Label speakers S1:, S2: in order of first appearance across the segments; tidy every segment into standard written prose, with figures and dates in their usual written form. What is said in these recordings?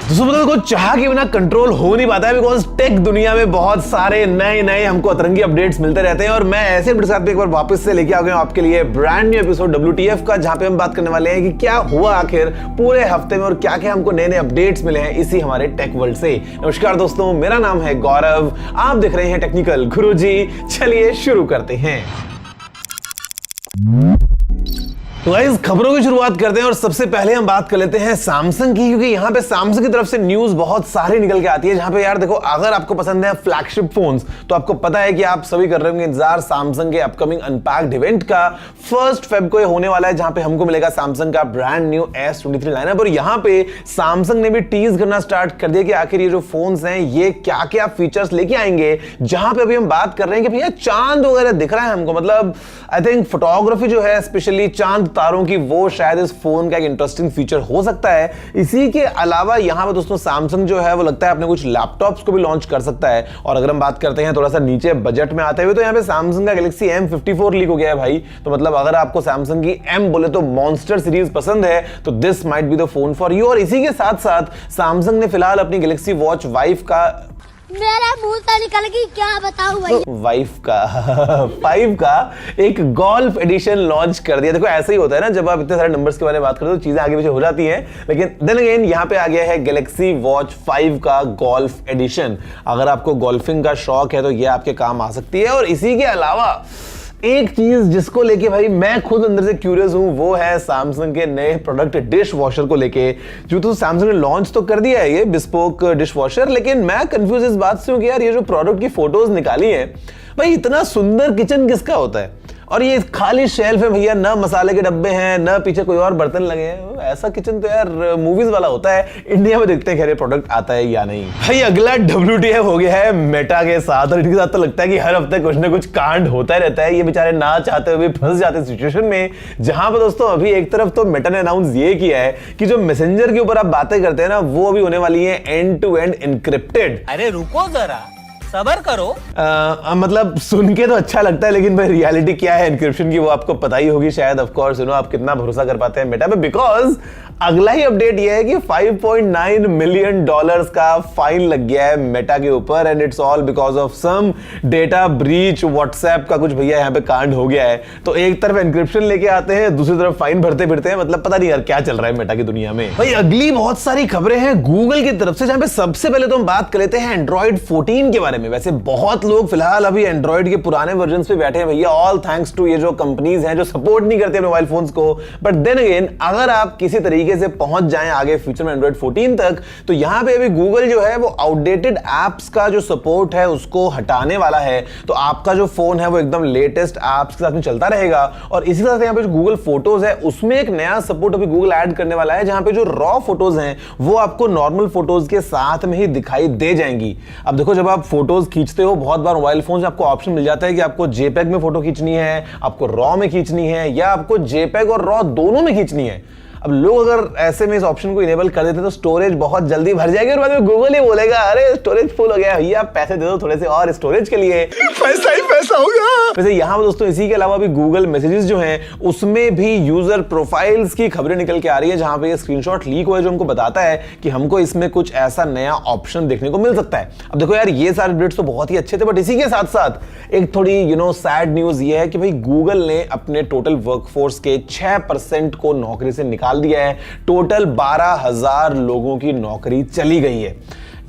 S1: दोस्तों मतलब कुछ चाह के बिना कंट्रोल हो नहीं पाता है, बिकॉज टेक दुनिया में बहुत सारे नए हमको अतरंगी अपडेट्स मिलते रहते हैं और मैं ऐसे अपडेट्स साथ में एक बार वापस से लेके आ गया हूं आपके लिए ब्रांड न्यू एपिसोड WTF का, जहां पे हम बात करने वाले हैं कि क्या हुआ आखिर पूरे हफ्ते में और क्या क्या हमको नए अपडेट्स मिले हैं इसी हमारे टेक वर्ल्ड से। नमस्कार दोस्तों, मेरा नाम है गौरव, आप देख रहे हैं टेक्निकल गुरुजी। चलिए शुरू करते हैं। तो गाइस खबरों की शुरुआत करते हैं और सबसे पहले हम बात कर लेते हैं सैमसंग की, क्योंकि यहां पे सैमसंग की तरफ से न्यूज बहुत सारी निकल के आती है। जहां पे यार देखो, अगर आपको पसंद है फ्लैगशिप फोन्स तो आपको पता है कि आप सभी कर रहे होंगे इंतजार सैमसंग के अपकमिंग अनपैक्ड इवेंट का। 1 Feb को ये होने वाला है, जहां पे हमको मिलेगा सैमसंग का ब्रांड न्यू S23 लाइनअप। और यहां पे सैमसंग ने भी टीज करना स्टार्ट कर दिया कि आखिर ये जो फोन्स हैं ये क्या क्या फीचर्स लेके आएंगे। जहां पे अभी हम बात कर रहे हैं कि भैया चांद वगैरह दिख रहा है हमको, मतलब आई थिंक फोटोग्राफी जो है स्पेशली चांद तारों की, वो शायद इस फोन का एक इंटरेस्टिंग फीचर हो सकता है। इसी के अलावा यहां पर दोस्तों सैमसंग जो है वो लगता है अपने कुछ लैपटॉप्स को भी लॉन्च कर सकता है। और अगर हम बात करते हैं थोड़ा सा नीचे बजट में आते हुए, तो यहां पे सैमसंग का गैलेक्सी M54 लीक हो गया है भाई। तो मतलब अगर आपको सैमसंग की M बोले तो मॉन्स्टर सीरीज पसंद है तो this might be the phone for you. और इसी के साथ साथ सैमसंग ने फिलहाल अपनी गैलेक्सी वॉच 5 का,
S2: मेरा मुंह से निकल गई, क्या बताऊं भाई,
S1: वाइफ का 5 का एक गोल्फ एडिशन लॉन्च कर दिया। देखो ऐसा ही होता है ना, जब आप इतने सारे नंबर्स के बारे में बात करते हो तो चीजें आगे पीछे हो जाती हैं। लेकिन देन अगेन यहाँ पे आ गया है गैलेक्सी वॉच 5 का गोल्फ एडिशन। अगर आपको गोल्फिंग का शौक है तो ये आपके काम आ सकती है। और इसी के अलावा एक चीज जिसको लेके भाई मैं खुद अंदर से क्यूरियस हूं, वो है सैमसंग के नए प्रोडक्ट डिश वॉशर को लेके, जो तो सैमसंग ने लॉन्च तो कर दिया है ये बिस्पोक डिश वॉशर। लेकिन मैं कंफ्यूज इस बात से हूं कि यार ये जो प्रोडक्ट की फोटोज निकाली है भाई, इतना सुंदर किचन किसका होता है? और ये खाली शेल्फ है भैया, ना मसाले के डब्बे हैं, ना पीछे कोई और बर्तन लगे हैं। ऐसा किचन तो यार मूवीज वाला होता है, इंडिया में देखते हैं खैर प्रोडक्ट आता है या नहीं। भाई अगला WTF हो गया है मेटा के साथ, और इनके साथ तो लगता है कि हर हफ्ते कुछ ना कुछ कांड होता रहता है। ये बेचारे ना चाहते हुए फंस जाते हैं सिचुएशन में, जहां पर दोस्तों अभी एक तरफ तो मेटा ने अनाउंस ये किया है कि जो मैसेंजर के ऊपर आप बातें करते हैं ना, वो अभी होने वाली है एंड टू एंड इनक्रिप्टेड।
S3: अरे रुको जरा, सबर करो।
S1: मतलब सुन के तो अच्छा लगता है, लेकिन भाई रियलिटी क्या है एनक्रिप्शन की वो आपको पता ही होगी शायद। ऑफ कोर्स यू नो आप कितना भरोसा कर पाते हैं मेटा पे, बिकॉज अगला ही अपडेट ये है कि $5.9 मिलियन का फाइन लग गया है मेटा के ऊपर, and it's all because of some data breach. WhatsApp का कुछ भैया यहाँ पे कांड हो गया है। तो एक तरफ एनक्रिप्शन लेके आते हैं, दूसरी तरफ फाइन भरते फिरते हैं। मतलब पता नहीं यार क्या चल रहा है मेटा की दुनिया में। भाई अगली बहुत सारी खबरें हैं गूगल की तरफ से, जहां पे सबसे पहले तो हम बात कर लेते हैं एंड्रॉइड 14 के बारे में। वैसे बहुत लोग फिलहाल अभी एंड्रॉइड के पुराने वर्जन पे बैठे हैं भैया, ऑल थैंक्स टू ये जो कंपनीज हैं जो सपोर्ट नहीं करते मोबाइल फोन्स को। बट देन अगेन अगर आप किसी तरीके से पहुंच जाएं आगे फ्यूचर में एंड्रॉइड 14 तक, तो यहां पे अभी गूगल जो है वो आउटडेटेड एप्स का जो सपोर्ट है उसको हटाने वाला है। तो आपका जो फोन है वो एकदम लेटेस्ट एप्स के साथ में चलता रहेगा। और इसी तरह से यहां पे जो गूगल फोटोज है उसमें एक नया सपोर्ट अभी गूगल ऐड करने वाला है, जहां पे जो रॉ फोटोज हैं वो आपको नॉर्मल फोटोज के साथ में ही दिखाई दे जाएंगी। अब देखो, जब आप फोटोज खींचते हो बहुत बार मोबाइल फोन से आपको ऑप्शन मिल जाता है कि आपको JPEG में फोटो खींचनी है, आपको रॉ में खींचनी है, या आपको JPEG और रॉ दोनों में खींचनी है। अब लोग अगर ऐसे में इस ऑप्शन को इनेबल कर देते तो स्टोरेज बहुत जल्दी भर जाएगी और बाद में गूगल ही बोलेगा अरे स्टोरेज फुल हो गया भैया, आप पैसे दे दो थोड़े से और स्टोरेज के लिए, पैसा ही पैसा होगा। वैसे यहां पर दोस्तों इसी के अलावा भी गूगल मैसेजेस जो हैं उसमें भी यूजर प्रोफाइल्स की खबरें निकल के आ रही है, जहां पे ये स्क्रीनशॉट लीक हुआ है जो हमको बताता है कि हमको इसमें कुछ ऐसा नया ऑप्शन देखने को मिल सकता है। अब देखो यार, ये सारे अपडेट्स तो बहुत ही अच्छे थे, बट इसी के साथ साथ एक थोड़ी सैड न्यूज ये है कि भाई गूगल ने अपने टोटल वर्कफोर्स के 6% को नौकरी से निकाल दिया है। टोटल 12,000 लोगों की नौकरी चली गई है।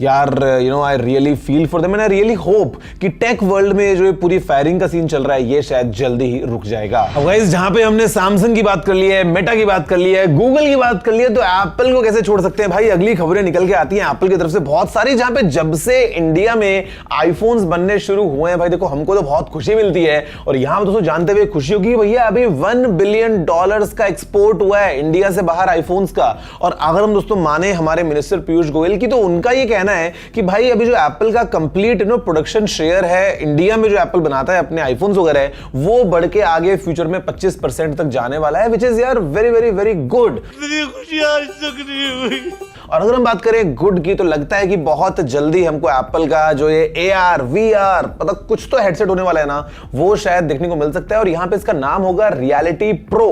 S1: यार I really feel for them and I really hope कि टेक वर्ल्ड में जो पूरी फायरिंग का सीन चल रहा है ये शायद जल्दी ही रुक जाएगा। अब गाइस जहां पे हमने सैमसंग की बात कर ली है, मेटा की बात कर ली है, गूगल की बात कर ली है, तो एप्पल को कैसे छोड़ सकते हैं भाई। अगली खबरें निकल के आती हैं एप्पल की तरफ से बहुत सारी, जहां पे जब से इंडिया में आईफोन्स बनने शुरू हुए हैं भाई, देखो हमको तो बहुत खुशी मिलती है। और यहां दोस्तों जानते हुए खुशी होगी भैया, अभी $1 बिलियन का एक्सपोर्ट हुआ है इंडिया से बाहर आईफोन्स का। और अगर हम दोस्तों माने हमारे मिनिस्टर पीयूष गोयल की, तो उनका ये कहना है कि भाई अभी जो एप्पल का कंप्लीट प्रोडक्शन शेयर है इंडिया में, जो एप्पल बनाता है अपने आईफोन्स वगैरह, वो बढ़ के आगे फ्यूचर में 25% तक जाने वाला है, विच इज यार वेरी वेरी वेरी गुड।
S3: खुशी आज तक नहीं हुई।
S1: और अगर हम बात करें गुड की, तो लगता है कि बहुत जल्दी हमको एप्पल का जो ये AR VR मतलब कुछ तो हेडसेट होने वाला है ना, वो शायद देखने को मिल सकता है। और यहां पे इसका नाम होगा रियलिटी प्रो।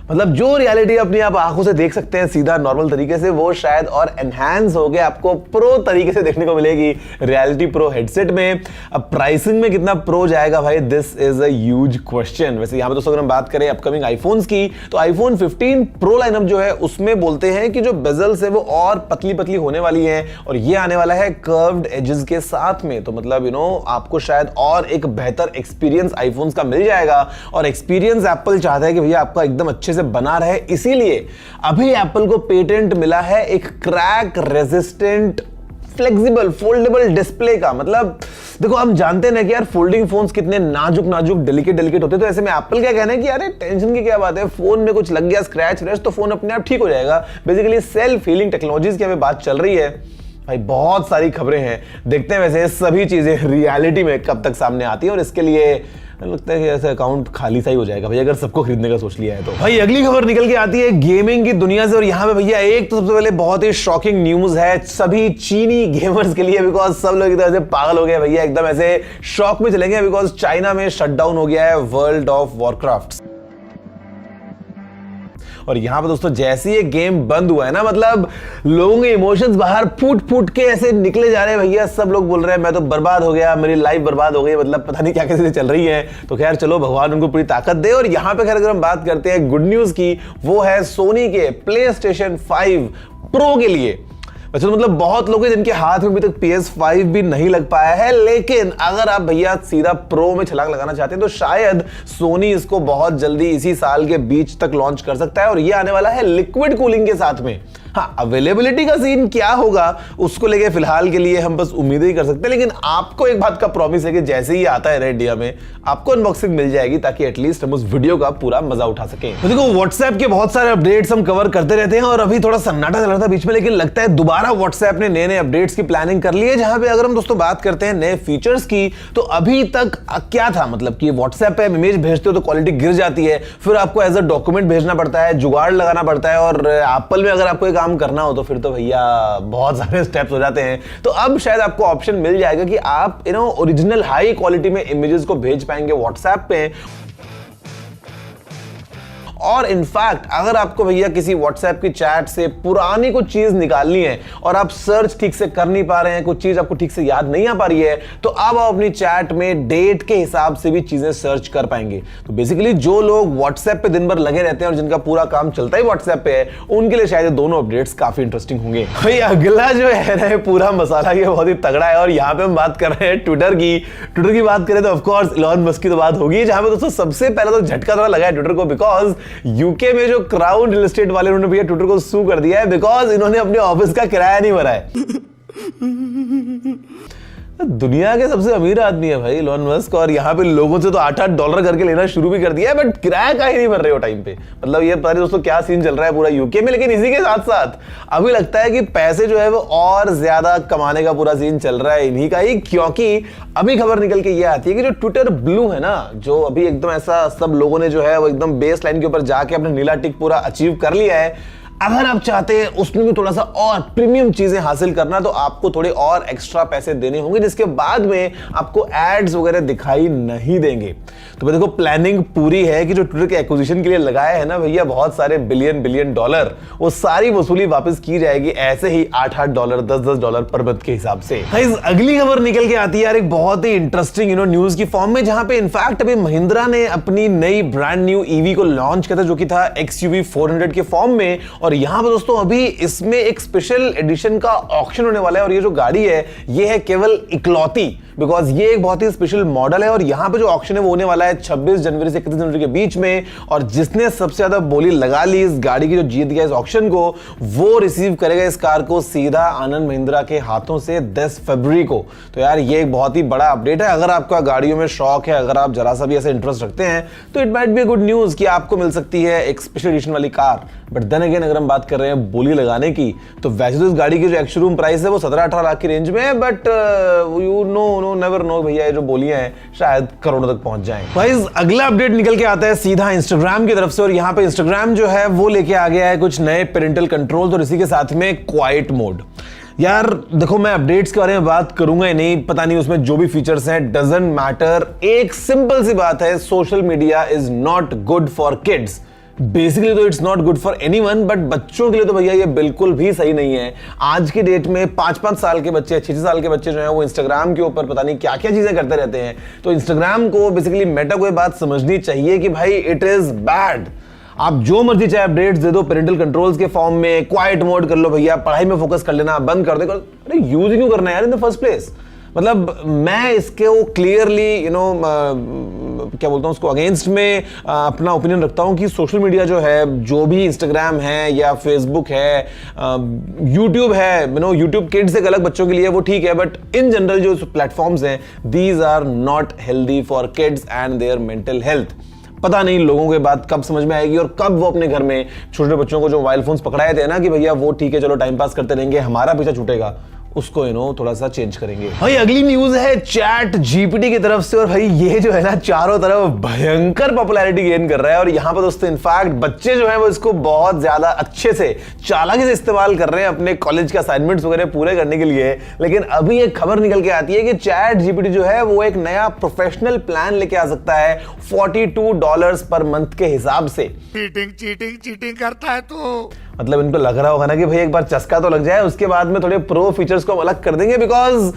S1: मतलब जो रियलिटी अपनी आप आंखों से देख सकते हैं सीधा नॉर्मल तरीके से, वो शायद और एनहांस हो गया आपको प्रो तरीके से देखने को मिलेगी रियलिटी प्रो हेडसेट में। अब प्राइसिंग में कितना प्रो जाएगा भाई, this is a huge question. वैसे यहां पे दोस्तों अगर हम बात करें अपकमिंग आईफोन्स की, तो आईफोन 15 प्रो लाइनअप जो है उसमें बोलते हैं कि जो बेजल्स है वो और पतली पतली होने वाली है, और ये आने वाला है कर्व्ड एजेस के साथ में। तो मतलब आपको शायद और एक बेहतर एक्सपीरियंस आईफोन्स का मिल जाएगा, और एक्सपीरियंस एप्पल चाहता है कि भैया आपका एकदम अच्छे से बना रहे, इसीलिए अभी एप्पल को पेटेंट मिला है एक crack resistant flexible foldable display का। मतलब देखो हम जानते हैं ना कि यार फोल्डिंग फोन्स कितने नाजुक नाजुक डेलिकेट होते हैं, तो ऐसे में एप्पल क्या कहना है कि यार टेंशन की क्या बात है, फोन में कुछ लग गया स्क्रैच व्रैच तो फोन अपने आप ठीक हो जाएगा। बेसिकली सेल्फ हीलिंग टेक्नोलॉजीज की हमें बात चल रही है भाई, बहुत सारी खबरें हैं, देखते हैं वैसे सभी चीजें रियलिटी में कब तक सामने आती है, और इसके लिए लगता है कि ऐसा अकाउंट खाली सा ही हो जाएगा भाई अगर सबको खरीदने का सोच लिया है तो। भाई अगली खबर निकल के आती है गेमिंग की दुनिया से, और यहां पे भैया एक तो सबसे पहले बहुत ही शॉकिंग न्यूज है सभी चीनी गेमर्स के लिए, बिकॉज सब लोग इधर से पागल हो गए भैया, एकदम ऐसे शॉक में चलेंगे, बिकॉज चाइना में शटडाउन हो गया है वर्ल्ड ऑफ वॉरक्राफ्ट। और यहां पे दोस्तों जैसे ये गेम बंद हुआ है ना, मतलब लोगों के इमोशंस बाहर फूट फूट के ऐसे निकले जा रहे हैं भैया, सब लोग बोल रहे हैं मैं तो बर्बाद हो गया, मेरी लाइफ बर्बाद हो गई, मतलब पता नहीं क्या कैसे चल रही है। तो खैर चलो भगवान उनको पूरी ताकत दे। और यहां पे खैर अगर हम बात करते हैं गुड न्यूज की, वो है सोनी के PlayStation 5 प्रो के लिए। वैसे तो मतलब बहुत लोग हैं जिनके हाथ में अभी तक PS5 भी नहीं लग पाया है, लेकिन अगर आप भैया सीधा प्रो में छलांग लगाना चाहते हैं तो शायद सोनी इसको बहुत जल्दी इसी साल के बीच तक लॉन्च कर सकता है, और ये आने वाला है लिक्विड कूलिंग के साथ में। हाँ, अवेलेबिलिटी का सीन क्या होगा उसको लेके फिलहाल के लिए हम बस उम्मीद ही कर सकते हैं, लेकिन आपको एक बात का प्रॉमिस है कि जैसे ही आता है रेड इंडिया में आपको अनबॉक्सिंग मिल जाएगी, ताकि एटलीस्ट हम उस वीडियो का पूरा मजा उठा सकें। तो देखो व्हाट्सएप के बहुत सारे अपडेट्स हम कवर करते रहते हैं, और अभी थोड़ा सन्नाटा चल रहा था बीच में, लेकिन लगता है दोबारा व्हाट्सएप ने नए अपडेट्स की प्लानिंग कर ली है, जहां पे अगर हम दोस्तों बात करते हैं नए फीचर्स की, तो अभी तक क्या था, मतलब कि व्हाट्सएप पे इमेज भेजते हो तो क्वालिटी गिर जाती है, फिर आपको एज अ डॉक्यूमेंट भेजना पड़ता है, जुगाड़ लगाना पड़ता है, और एप्पल में अगर आपको ये काम करना हो तो फिर तो भैया बहुत सारे स्टेप्स हो जाते हैं। तो अब शायद आपको ऑप्शन मिल जाएगा कि आप ओरिजिनल हाई क्वालिटी में इमेजेस को भेज पाएंगे व्हाट्सएप पे। और इनफैक्ट अगर आपको भैया किसी व्हाट्सएप की चैट से पुरानी कुछ चीज निकालनी है और आप सर्च ठीक से कर नहीं पा रहे हैं, कुछ चीज आपको ठीक से याद नहीं आ पा रही है, तो अब आप अपनी चैट में डेट के हिसाब से भी चीजें सर्च कर पाएंगे। तो बेसिकली जो लोग व्हाट्सएप पे दिन भर लगे रहते हैं और जिनका पूरा काम चलता ही व्हाट्सएप पे है, उनके लिए शायद दोनों अपडेट्स काफी इंटरेस्टिंग होंगे। भाई अगला जो है ना पूरा मसाला ये बहुत ही तगड़ा है, और यहां पे हम बात कर रहे हैं ट्विटर की बात करें तो ऑफकोर्स इलॉन मस्क की तो बात होगी, जहां पे दोस्तों सबसे पहले तो झटका थोड़ा लगा है ट्विटर को, बिकॉज यूके में जो क्राउन रियल एस्टेट वाले उन्होंने भैया ट्विटर को सू कर दिया है, बिकॉज इन्होंने अपने ऑफिस का किराया नहीं भरा है। दुनिया के सबसे अमीर आदमी है भाई इलॉन मस्क, और यहाँ पे लोगों से तो $8 करके लेना शुरू भी कर दिया है, बट किराया का ही नहीं भर रहे हो टाइम पे। मतलब ये पता नहीं दोस्तों क्या सीन चल रहा है पूरा यूके में। लेकिन इसी के साथ साथ अभी लगता है कि पैसे जो है वो और ज्यादा कमाने का पूरा सीन चल रहा है इन्हीं का ही, क्योंकि अभी खबर निकल के ये आती है कि जो ट्विटर ब्लू है ना, जो अभी एकदम ऐसा सब लोगों ने जो है वो एकदम बेस लाइन के ऊपर जाके अपना नीला टिक पूरा अचीव कर लिया है, अगर आप चाहते हैं उसमें भी थोड़ा सा और प्रीमियम चीजें हासिल करना, तो आपको थोड़े और एक्स्ट्रा पैसे देने होंगे, जिसके बाद में आपको एड्स वगैरह दिखाई नहीं देंगे। तो देखो प्लानिंग पूरी है कि जो ट्विटर के एक्विजिशन के लिए लगाया है ना भैया बहुत सारे बिलियन डॉलर, वो सारी वसूली वापस की जाएगी ऐसे ही $8 $10 पर मंथ के हिसाब से। अगली खबर निकल के आती है यार एक बहुत ही इंटरेस्टिंग न्यूज की फॉर्म में, जहां पे इनफैक्ट अभी महिंद्रा ने अपनी नई ब्रांड न्यू ईवी को लॉन्च किया था, जो कि था XUV 400 के फॉर्म में। और यहां पर दोस्तों अभी इसमें एक स्पेशल एडिशन का ऑक्शन होने वाला है, और ये जो गाड़ी है ये है केवल इकलौती, बिकॉज ये एक बहुत ही स्पेशल मॉडल है। और यहां पे जो ऑक्शन है वो होने वाला है 26 जनवरी से 31 जनवरी के बीच में, और जिसने सबसे ज्यादा बोली लगा ली इस गाड़ी की, जो जीत गया इस ऑक्शन को, वो रिसीव करेगा इस कार को सीधा आनंद महिंद्रा के हाथों से 10 फरवरी को। तो यार ये एक बहुत ही बड़ा अपडेट है। अगर आपका गाड़ियों में शौक है, अगर आप जरा सा भी ऐसे इंटरेस्ट रखते हैं, तो it might be good news कि आपको मिल सकती है एक स्पेशल एडिशन वाली कार। बट देन अगेन अगर हम बात कर रहे हैं बोली लगाने की, तो वैसे तो इस गाड़ी की जो एक्स-शोरूम प्राइस है वो 17-18 लाख की रेंज में है, but you know never know भैया, ये जो बोलियां हैं शायद करोड़ों तक पहुंच जाएं। गाइस अगला अपडेट निकल के आता है सीधा इंस्टाग्राम की तरफ से, और यहां पे इंस्टाग्राम जो है वो लेके आ गया है कुछ नए पेरेंटल कंट्रोल, और इसी के साथ में क्वाइट मोड। यार देखो मैं अपडेट्स के बारे में बात करूंगा ही नहीं, पता नहीं उसमें जो भी फीचर्स हैं डजंट मैटर। एक सिंपल सी बात है, social media is not good for kids. Basically तो it's not good for anyone, but बच्चों के लिए तो भैया ये बिल्कुल भी सही नहीं है। आज की डेट में 5-5 साल के बच्चे, 6-6 साल के बच्चे जो हैं वो इंस्टाग्राम के ऊपर पता नहीं क्या क्या चीजें करते रहते हैं। तो इंस्टाग्राम को बेसिकली मेटा को ये बात समझनी चाहिए कि भाई इट इज बैड। आप जो मर्जी चाहे अपडेट्स दे दो पेरेंटल कंट्रोल्स के फॉर्म में, क्वाइट मोड कर लो भैया, पढ़ाई में फोकस कर लेना, बंद कर दो। अरे यूज क्यों करना है यार इन द फर्स्ट प्लेस? मतलब मैं इसके वो क्लियरली क्या बोलता हूँ उसको अगेंस्ट में अपना ओपिनियन रखता हूँ कि सोशल मीडिया जो है, जो भी इंस्टाग्राम है या फेसबुक है, यूट्यूब है, यूट्यूब किड्स एक अलग बच्चों के लिए वो ठीक है, बट इन जनरल जो प्लेटफॉर्म्स हैं these are not healthy for kids and their mental health. पता नहीं लोगों के बात कब समझ में आएगी और कब वो अपने घर में छोटे बच्चों को जो मोबाइल फोन्स पकड़ाए थे ना कि भैया वो ठीक है चलो टाइम पास करते रहेंगे, हमारा पीछा छूटेगा, उसको थोड़ा सा चेंज करेंगे। भाई अगली न्यूज है चैट जीपीटी की तरफ से, और भाई ये जो है ना चारों तरफ भयंकर पॉपुलैरिटी गेन कर रहा है। और यहां पर दोस्तों इनफैक्ट बच्चे जो हैं वो इसको बहुत ज्यादा अच्छे से चालाकी से इस्तेमाल कर रहे हैं अपने कॉलेज के असाइनमेंट्स वगैरह पूरे करने के लिए। लेकिन अभी एक खबर निकल के आती है कि चैट जीपीटी जो है वो एक नया प्रोफेशनल प्लान लेके आ सकता है $42 पर मंथ के हिसाब से।
S4: चीटिंग करता है तो
S1: मतलब इनको लग रहा होगा ना कि भाई एक बार चस्का तो लग जाए, उसके बाद में थोड़े प्रो फीचर्स को अलग कर देंगे, बिकॉज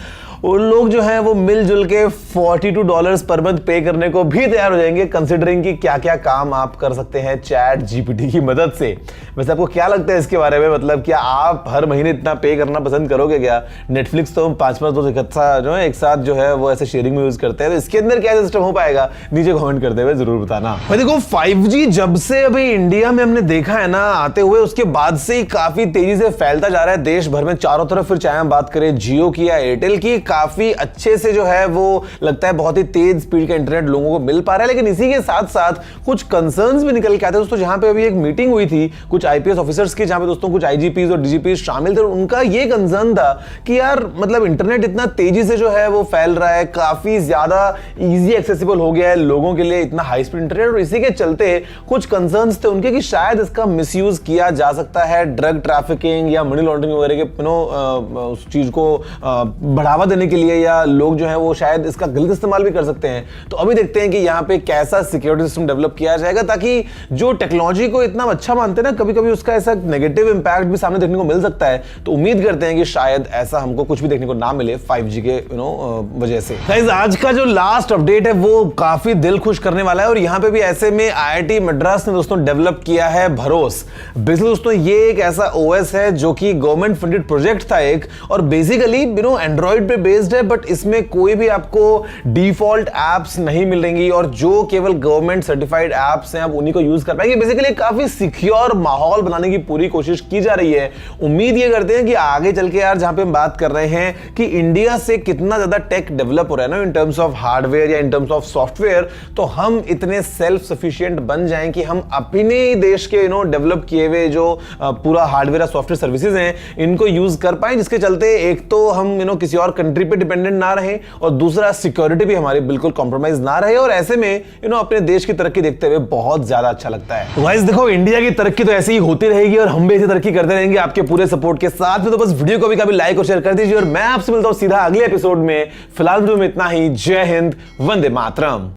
S1: उन लोग जो हैं वो मिलजुल के $42 पर मंथ पे करने को भी तैयार हो जाएंगे, कंसिडरिंग कि क्या क्या काम आप कर सकते हैं चैट जीपीटी की मदद से। वैसे आपको क्या लगता है इसके बारे में? मतलब क्या आप हर महीने इतना पे करना पसंद करोगे क्या? नेटफ्लिक्स तो 5-5 दोस्त इकट्ठा जो है एक साथ जो है वो ऐसे शेयरिंग में यूज करते हैं, तो इसके अंदर क्या सिस्टम हो पाएगा? नीचे कमेंट करते हुए जरूर बताना। भाई देखो 5G जब से अभी इंडिया में हमने देखा है ना आते हुए, उसके बाद से ही काफी तेजी से फैलता जा रहा है देश भर में चारों तरफ। फिर चाहे हम बात करें जियो की या एयरटेल की, काफी अच्छे से जो है वो लगता है बहुत ही तेज स्पीड का इंटरनेट लोगों को मिल पा रहा है। लेकिन इसी के साथ साथ कुछ कंसर्न्स भी निकल के आते हैं दोस्तों। जहां पे अभी एक मीटिंग हुई थी कुछ आईपीएस ऑफिसर्स की, जहां पे दोस्तों कुछ आईजीपीज और डीजीपीज शामिल थे, उनका ये कंसर्न था कि यार मतलब इंटरनेट इतना तेजी से जो है वो फैल रहा है, काफी ज्यादा इजी एक्सेसिबल हो गया है लोगों के लिए इतना हाई स्पीड इंटरनेट, और इसी के चलते कुछ कंसर्न्स थे उनके कि शायद इसका मिसयूज किया जा सकता है ड्रग ट्रैफिकिंग या मनी लॉन्ड्रिंग वगैरह के उस चीज को बढ़ावा देने के लिए, या लोग जो है वो शायद इसका गलत इस्तेमाल भी कर सकते हैं। तो अभी देखते हैं कि यहाँ पे कैसा सिक्योरिटी सिस्टम डेवलप किया जाएगा ताकि जो टेक्नोलॉजी को इतना अच्छा मानते हैं ना, कभी कभी उसका ऐसा नेगेटिव इंपैक्ट भी सामने देखने को मिल सकता है। तो उम्मीद करते हैं कि शायद ऐसा हमको कुछ भी देखने को ना मिले 5G के वजह से। गाइस आज का जो लास्ट अपडेट है वो काफी दिल खुश करने वाला है, और यहाँ पे भी ऐसे में IIT मद्रास ने दोस्तों डेवलप किया है भरोस। बेसिकली दोस्तों ये एक ऐसा OS है जो कि गवर्नमेंट फंडेड प्रोजेक्ट था एक, और बेसिकली एंड्रॉइड पे बेस्ड है, बट इसमें कोई भी आपको डिफॉल्ट एप्स नहीं मिलेंगी, और जो केवल गवर्नमेंट सर्टिफाइड एप्स हैं आप उन्हीं को यूज कर पाएंगे। बेसिकली काफी सिक्योर माहौल बनाने की पूरी कोशिश की जा रही है। उम्मीद ये करते हैं कि आगे चल के यार जहां पे हम बात कर रहे हैं कि इंडिया से कितना ज्यादा टेक डेवलप हो रहा है ना इन टर्म्स ऑफ हार्डवेयर या इन टर्म्स ऑफ सॉफ्टवेयर, तो हम इतने सेल्फ सफिशिएंट बन जाएं कि हम अपने देश के डेवलप किए हुए जो पूरा हार्डवेयर सॉफ्टवेयर सर्विसेज हैं इनको यूज कर पाए, जिसके चलते एक तो हम किसी और कंट्री पे डिपेंडेंट ना रहे, और दूसरा सिक्योरिटी भी हमारी बिल्कुल कॉम्प्रोमाइज ना रहे, और ऐसे में अपने देश की तरक्की देखते हुए बहुत ज्यादा अच्छा लगता है। तो गाइस देखो इंडिया की तरक्की तो ऐसे ही होती रहेगी और हम भी ऐसी तरक्की करते रहेंगे आपके पूरे सपोर्ट के साथ में। तो बस वीडियो को भी कभी लाइक और शेयर कर दीजिए, और मैं आपसे मिलता हूं सीधा अगले एपिसोड में। फिलहाल वीडियो में इतना ही। जय हिंद, वंदे मातरम।